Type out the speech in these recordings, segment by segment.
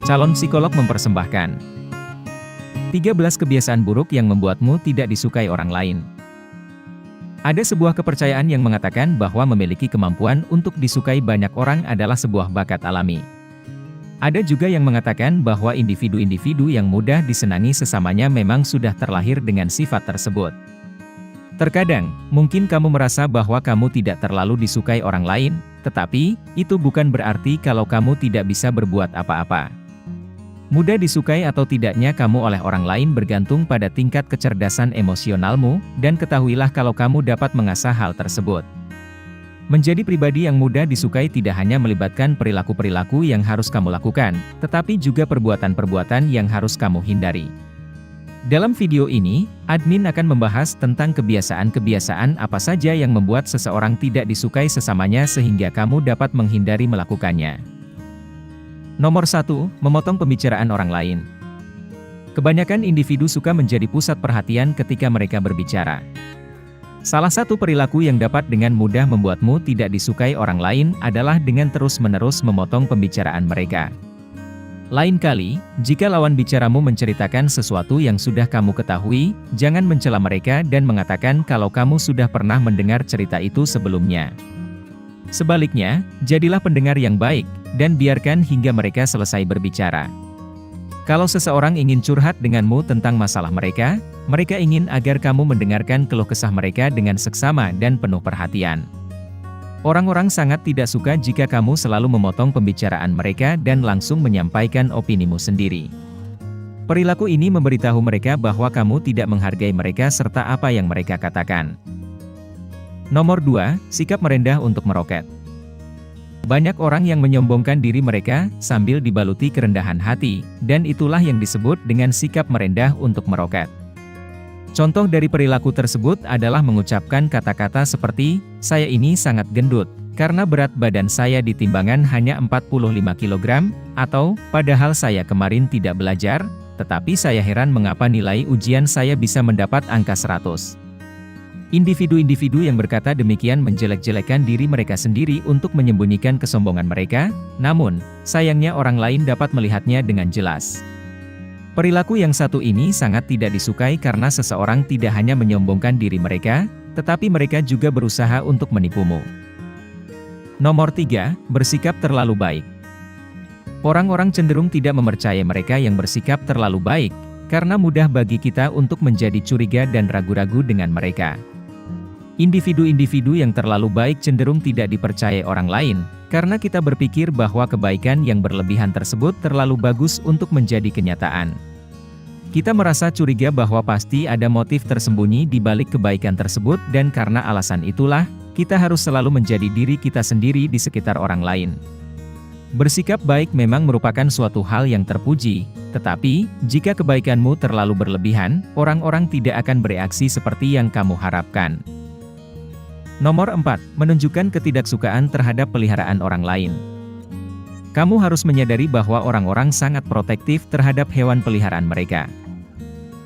Calon psikolog mempersembahkan 13 kebiasaan buruk yang membuatmu tidak disukai orang lain. Ada sebuah kepercayaan yang mengatakan bahwa memiliki kemampuan untuk disukai banyak orang adalah sebuah bakat alami. Ada juga yang mengatakan bahwa individu-individu yang mudah disenangi sesamanya memang sudah terlahir dengan sifat tersebut. Terkadang, mungkin kamu merasa bahwa kamu tidak terlalu disukai orang lain, tetapi, itu bukan berarti kalau kamu tidak bisa berbuat apa-apa. Mudah disukai atau tidaknya kamu oleh orang lain bergantung pada tingkat kecerdasan emosionalmu, dan ketahuilah kalau kamu dapat mengasah hal tersebut. Menjadi pribadi yang mudah disukai tidak hanya melibatkan perilaku-perilaku yang harus kamu lakukan, tetapi juga perbuatan-perbuatan yang harus kamu hindari. Dalam video ini, admin akan membahas tentang kebiasaan-kebiasaan apa saja yang membuat seseorang tidak disukai sesamanya sehingga kamu dapat menghindari melakukannya. Nomor 1, memotong pembicaraan orang lain. Kebanyakan individu suka menjadi pusat perhatian ketika mereka berbicara. Salah satu perilaku yang dapat dengan mudah membuatmu tidak disukai orang lain adalah dengan terus-menerus memotong pembicaraan mereka. Lain kali, jika lawan bicaramu menceritakan sesuatu yang sudah kamu ketahui, jangan mencela mereka dan mengatakan kalau kamu sudah pernah mendengar cerita itu sebelumnya. Sebaliknya, jadilah pendengar yang baik, dan biarkan hingga mereka selesai berbicara. Kalau seseorang ingin curhat denganmu tentang masalah mereka, mereka ingin agar kamu mendengarkan keluh kesah mereka dengan seksama dan penuh perhatian. Orang-orang sangat tidak suka jika kamu selalu memotong pembicaraan mereka dan langsung menyampaikan opinimu sendiri. Perilaku ini memberitahu mereka bahwa kamu tidak menghargai mereka serta apa yang mereka katakan. Nomor 2, sikap merendah untuk meroket. Banyak orang yang menyombongkan diri mereka sambil dibaluti kerendahan hati, dan itulah yang disebut dengan sikap merendah untuk meroket. Contoh dari perilaku tersebut adalah mengucapkan kata-kata seperti, "Saya ini sangat gendut, karena berat badan saya di timbangan hanya 45 kg, atau, "Padahal saya kemarin tidak belajar, tetapi saya heran mengapa nilai ujian saya bisa mendapat angka 100. Individu-individu yang berkata demikian menjelek-jelekan diri mereka sendiri untuk menyembunyikan kesombongan mereka, namun, sayangnya orang lain dapat melihatnya dengan jelas. Perilaku yang satu ini sangat tidak disukai karena seseorang tidak hanya menyombongkan diri mereka, tetapi mereka juga berusaha untuk menipumu. Nomor 3, bersikap terlalu baik. Orang-orang cenderung tidak mempercayai mereka yang bersikap terlalu baik, karena mudah bagi kita untuk menjadi curiga dan ragu-ragu dengan mereka. Individu-individu yang terlalu baik cenderung tidak dipercayai orang lain, karena kita berpikir bahwa kebaikan yang berlebihan tersebut terlalu bagus untuk menjadi kenyataan. Kita merasa curiga bahwa pasti ada motif tersembunyi di balik kebaikan tersebut dan karena alasan itulah, kita harus selalu menjadi diri kita sendiri di sekitar orang lain. Bersikap baik memang merupakan suatu hal yang terpuji, tetapi, jika kebaikanmu terlalu berlebihan, orang-orang tidak akan bereaksi seperti yang kamu harapkan. Nomor 4, menunjukkan ketidaksukaan terhadap peliharaan orang lain. Kamu harus menyadari bahwa orang-orang sangat protektif terhadap hewan peliharaan mereka.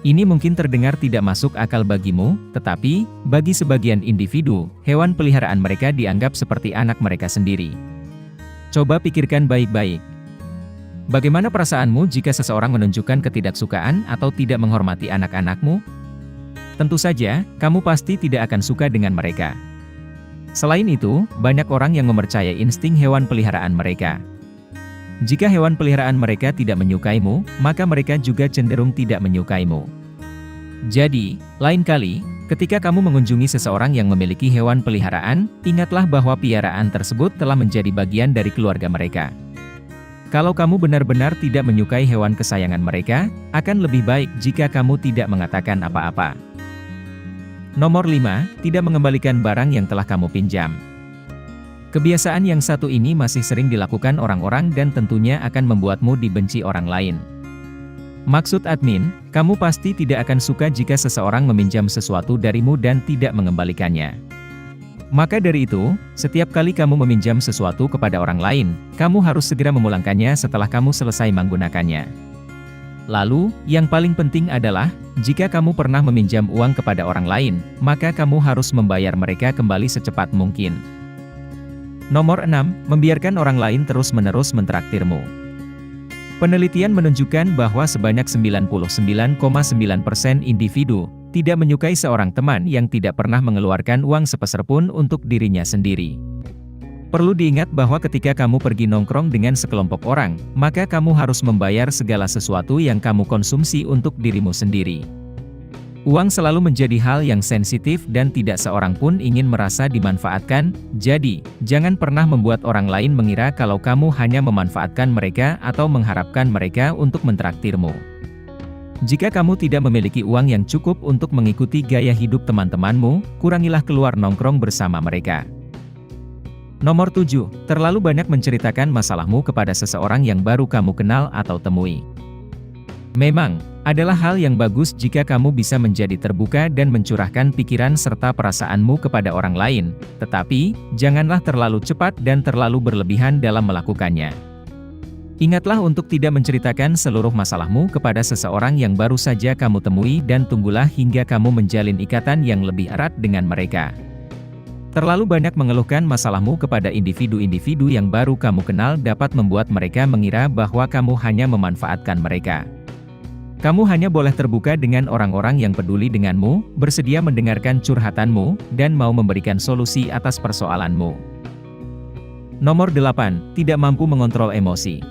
Ini mungkin terdengar tidak masuk akal bagimu, tetapi, bagi sebagian individu, hewan peliharaan mereka dianggap seperti anak mereka sendiri. Coba pikirkan baik-baik. Bagaimana perasaanmu jika seseorang menunjukkan ketidaksukaan atau tidak menghormati anak-anakmu? Tentu saja, kamu pasti tidak akan suka dengan mereka. Selain itu, banyak orang yang mempercayai insting hewan peliharaan mereka. Jika hewan peliharaan mereka tidak menyukaimu, maka mereka juga cenderung tidak menyukaimu. Jadi, lain kali, ketika kamu mengunjungi seseorang yang memiliki hewan peliharaan, ingatlah bahwa piaraan tersebut telah menjadi bagian dari keluarga mereka. Kalau kamu benar-benar tidak menyukai hewan kesayangan mereka, akan lebih baik jika kamu tidak mengatakan apa-apa. Nomor 5, tidak mengembalikan barang yang telah kamu pinjam. Kebiasaan yang satu ini masih sering dilakukan orang-orang dan tentunya akan membuatmu dibenci orang lain. Maksud admin, kamu pasti tidak akan suka jika seseorang meminjam sesuatu darimu dan tidak mengembalikannya. Maka dari itu, setiap kali kamu meminjam sesuatu kepada orang lain, kamu harus segera memulangkannya setelah kamu selesai menggunakannya. Lalu, yang paling penting adalah, jika kamu pernah meminjam uang kepada orang lain, maka kamu harus membayar mereka kembali secepat mungkin. Nomor 6, membiarkan orang lain terus-menerus mentraktirmu. Penelitian menunjukkan bahwa sebanyak 99,9% individu tidak menyukai seorang teman yang tidak pernah mengeluarkan uang sepeser pun untuk dirinya sendiri. Perlu diingat bahwa ketika kamu pergi nongkrong dengan sekelompok orang, maka kamu harus membayar segala sesuatu yang kamu konsumsi untuk dirimu sendiri. Uang selalu menjadi hal yang sensitif dan tidak seorang pun ingin merasa dimanfaatkan, jadi, jangan pernah membuat orang lain mengira kalau kamu hanya memanfaatkan mereka atau mengharapkan mereka untuk mentraktirmu. Jika kamu tidak memiliki uang yang cukup untuk mengikuti gaya hidup teman-temanmu, kurangilah keluar nongkrong bersama mereka. Nomor 7, terlalu banyak menceritakan masalahmu kepada seseorang yang baru kamu kenal atau temui. Memang, adalah hal yang bagus jika kamu bisa menjadi terbuka dan mencurahkan pikiran serta perasaanmu kepada orang lain, tetapi, janganlah terlalu cepat dan terlalu berlebihan dalam melakukannya. Ingatlah untuk tidak menceritakan seluruh masalahmu kepada seseorang yang baru saja kamu temui dan tunggulah hingga kamu menjalin ikatan yang lebih erat dengan mereka. Terlalu banyak mengeluhkan masalahmu kepada individu-individu yang baru kamu kenal dapat membuat mereka mengira bahwa kamu hanya memanfaatkan mereka. Kamu hanya boleh terbuka dengan orang-orang yang peduli denganmu, bersedia mendengarkan curhatanmu, dan mau memberikan solusi atas persoalanmu. Nomor 8, tidak mampu mengontrol emosi.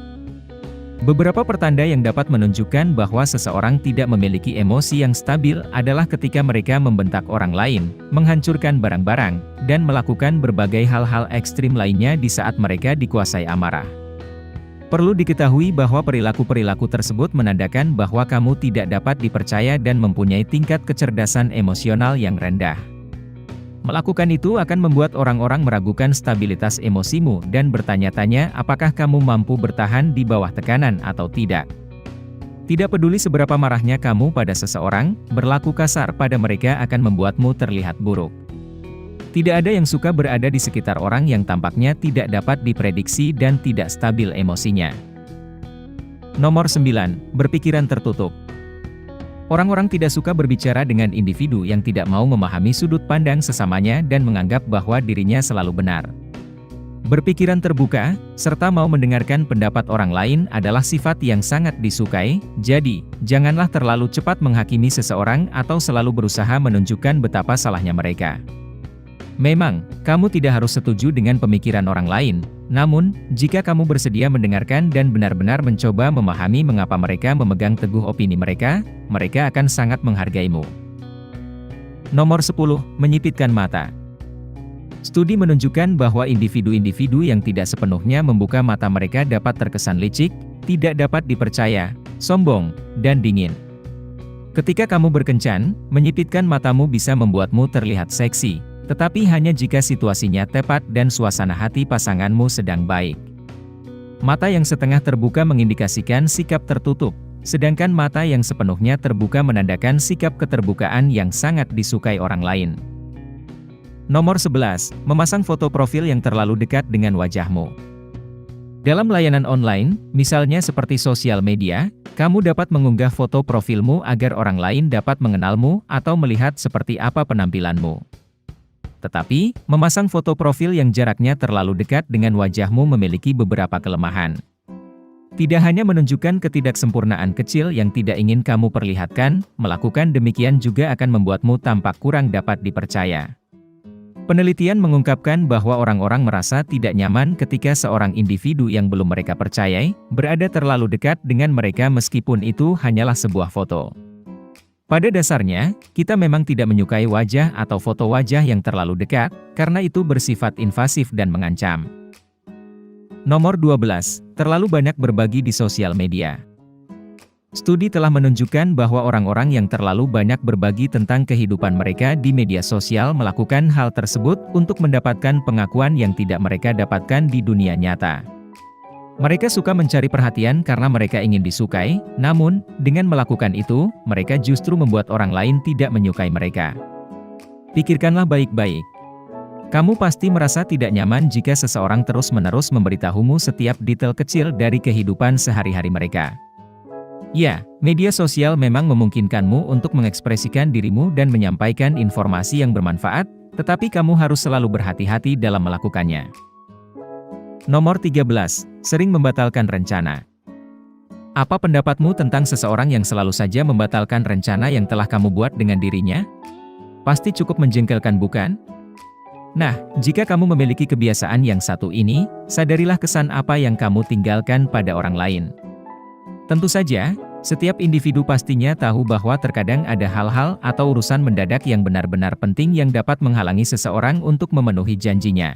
Beberapa pertanda yang dapat menunjukkan bahwa seseorang tidak memiliki emosi yang stabil adalah ketika mereka membentak orang lain, menghancurkan barang-barang, dan melakukan berbagai hal-hal ekstrim lainnya di saat mereka dikuasai amarah. Perlu diketahui bahwa perilaku-perilaku tersebut menandakan bahwa kamu tidak dapat dipercaya dan mempunyai tingkat kecerdasan emosional yang rendah. Melakukan itu akan membuat orang-orang meragukan stabilitas emosimu dan bertanya-tanya apakah kamu mampu bertahan di bawah tekanan atau tidak. Tidak peduli seberapa marahnya kamu pada seseorang, berlaku kasar pada mereka akan membuatmu terlihat buruk. Tidak ada yang suka berada di sekitar orang yang tampaknya tidak dapat diprediksi dan tidak stabil emosinya. Nomor 9, berpikiran tertutup. Orang-orang tidak suka berbicara dengan individu yang tidak mau memahami sudut pandang sesamanya dan menganggap bahwa dirinya selalu benar. Berpikiran terbuka, serta mau mendengarkan pendapat orang lain adalah sifat yang sangat disukai, jadi, janganlah terlalu cepat menghakimi seseorang atau selalu berusaha menunjukkan betapa salahnya mereka. Memang, kamu tidak harus setuju dengan pemikiran orang lain, namun, jika kamu bersedia mendengarkan dan benar-benar mencoba memahami mengapa mereka memegang teguh opini mereka, mereka akan sangat menghargaimu. Nomor 10, menyipitkan mata. Studi menunjukkan bahwa individu-individu yang tidak sepenuhnya membuka mata mereka dapat terkesan licik, tidak dapat dipercaya, sombong, dan dingin. Ketika kamu berkencan, menyipitkan matamu bisa membuatmu terlihat seksi, tetapi hanya jika situasinya tepat dan suasana hati pasanganmu sedang baik. Mata yang setengah terbuka mengindikasikan sikap tertutup, sedangkan mata yang sepenuhnya terbuka menandakan sikap keterbukaan yang sangat disukai orang lain. Nomor 11, memasang foto profil yang terlalu dekat dengan wajahmu. Dalam layanan online, misalnya seperti sosial media, kamu dapat mengunggah foto profilmu agar orang lain dapat mengenalmu atau melihat seperti apa penampilanmu. Tetapi, memasang foto profil yang jaraknya terlalu dekat dengan wajahmu memiliki beberapa kelemahan. Tidak hanya menunjukkan ketidaksempurnaan kecil yang tidak ingin kamu perlihatkan, melakukan demikian juga akan membuatmu tampak kurang dapat dipercaya. Penelitian mengungkapkan bahwa orang-orang merasa tidak nyaman ketika seorang individu yang belum mereka percayai, berada terlalu dekat dengan mereka meskipun itu hanyalah sebuah foto. Pada dasarnya, kita memang tidak menyukai wajah atau foto wajah yang terlalu dekat, karena itu bersifat invasif dan mengancam. Nomor 12, terlalu banyak berbagi di sosial media. Studi telah menunjukkan bahwa orang-orang yang terlalu banyak berbagi tentang kehidupan mereka di media sosial melakukan hal tersebut untuk mendapatkan pengakuan yang tidak mereka dapatkan di dunia nyata. Mereka suka mencari perhatian karena mereka ingin disukai, namun, dengan melakukan itu, mereka justru membuat orang lain tidak menyukai mereka. Pikirkanlah baik-baik. Kamu pasti merasa tidak nyaman jika seseorang terus-menerus memberitahumu setiap detail kecil dari kehidupan sehari-hari mereka. Ya, media sosial memang memungkinkanmu untuk mengekspresikan dirimu dan menyampaikan informasi yang bermanfaat, tetapi kamu harus selalu berhati-hati dalam melakukannya. Nomor 13, sering membatalkan rencana. Apa pendapatmu tentang seseorang yang selalu saja membatalkan rencana yang telah kamu buat dengan dirinya? Pasti cukup menjengkelkan, bukan? Nah, jika kamu memiliki kebiasaan yang satu ini, sadarilah kesan apa yang kamu tinggalkan pada orang lain. Tentu saja, setiap individu pastinya tahu bahwa terkadang ada hal-hal atau urusan mendadak yang benar-benar penting yang dapat menghalangi seseorang untuk memenuhi janjinya.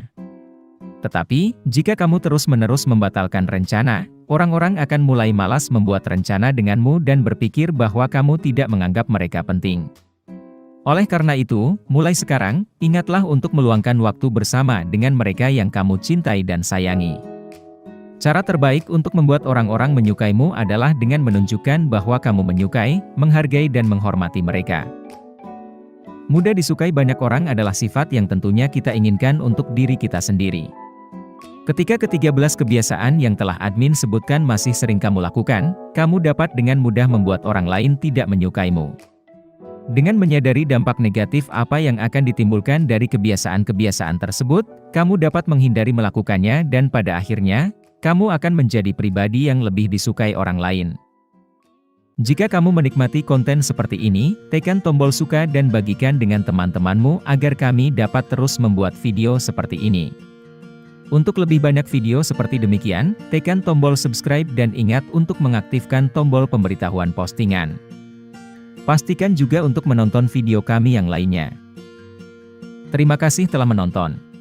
Tetapi, jika kamu terus-menerus membatalkan rencana, orang-orang akan mulai malas membuat rencana denganmu dan berpikir bahwa kamu tidak menganggap mereka penting. Oleh karena itu, mulai sekarang, ingatlah untuk meluangkan waktu bersama dengan mereka yang kamu cintai dan sayangi. Cara terbaik untuk membuat orang-orang menyukaimu adalah dengan menunjukkan bahwa kamu menyukai, menghargai dan menghormati mereka. Mudah disukai banyak orang adalah sifat yang tentunya kita inginkan untuk diri kita sendiri. Ketika ke-13 kebiasaan yang telah admin sebutkan masih sering kamu lakukan, kamu dapat dengan mudah membuat orang lain tidak menyukaimu. Dengan menyadari dampak negatif apa yang akan ditimbulkan dari kebiasaan-kebiasaan tersebut, kamu dapat menghindari melakukannya dan pada akhirnya, kamu akan menjadi pribadi yang lebih disukai orang lain. Jika kamu menikmati konten seperti ini, tekan tombol suka dan bagikan dengan teman-temanmu agar kami dapat terus membuat video seperti ini. Untuk lebih banyak video seperti demikian, tekan tombol subscribe dan ingat untuk mengaktifkan tombol pemberitahuan postingan. Pastikan juga untuk menonton video kami yang lainnya. Terima kasih telah menonton.